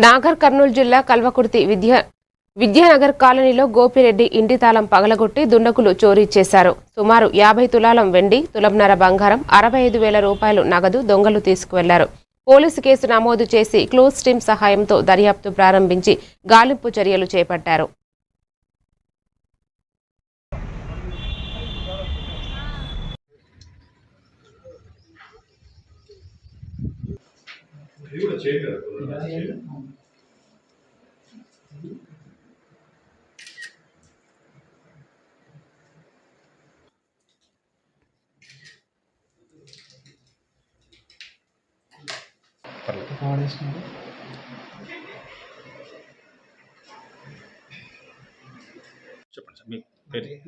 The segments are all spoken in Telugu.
నాగర్ కర్నూలు జిల్లా కల్వకుర్తి విద్యానగర్ కాలనీలో గోపిరెడ్డి ఇంటి తాళం పగలగొట్టి దుండకులు చోరీ చేశారు. సుమారు 50 తులాలం వెండి, తులంన్నర బంగారం, 65,000 రూపాయలు నగదు దొంగలు తీసుకువెళ్లారు. పోలీసు కేసు నమోదు చేసి క్లోజ్ టీం సహాయంతో దర్యాప్తు ప్రారంభించి గాలింపు చర్యలు చేపట్టారు.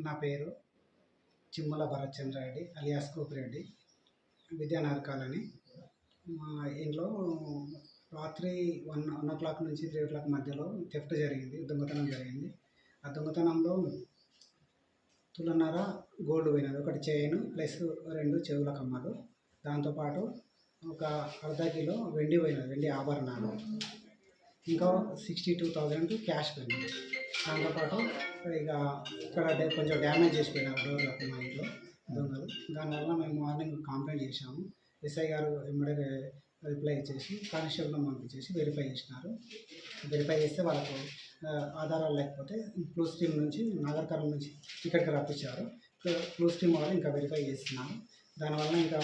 నా పేరు చిమ్మల భరత్చంద్రారెడ్డి అలియాస్ గోపిరెడ్డి, విద్యానగర్ కాలనీ. మా ఇంట్లో రాత్రి 1 నుంచి 3 మధ్యలో థెఫ్ట్ జరిగింది, దొంగతనం జరిగింది. ఆ దొంగతనంలో తులన్నర గోల్డ్ పోయినది, ఒకటి చైన్ ప్లస్ 2 చెవుల కమ్మలు, దాంతోపాటు ఒక అర్ధ కిలో వెండి పోయినది, వెండి ఆభరణాలు, ఇంకా 62,000 క్యాష్ పోయింది. దాంతోపాటు ఇక ఇక్కడ కొంచెం డ్యామేజ్ చేసిపోయినారు డోర్లకు మా ఇంట్లో దొంగలు. దానివల్ల మేము మార్నింగ్ కంప్లైంట్ చేశాము. ఎస్ఐ గారు వెంబడే రిప్లై ఇచ్చేసి కానిస్టేబుల్ని పంపించేసి వెరిఫై చేసినారు. వెరిఫై చేస్తే వాళ్ళకు ఆధారాలు లేకపోతే క్లూస్ టీమ్ నుంచి నాగర్ కర్నూలు నుంచి ఇక్కడికి రప్పించారు. క్లూస్ టీమ్ వాళ్ళు ఇంకా వెరిఫై చేస్తున్నారు. దానివల్ల ఇంకా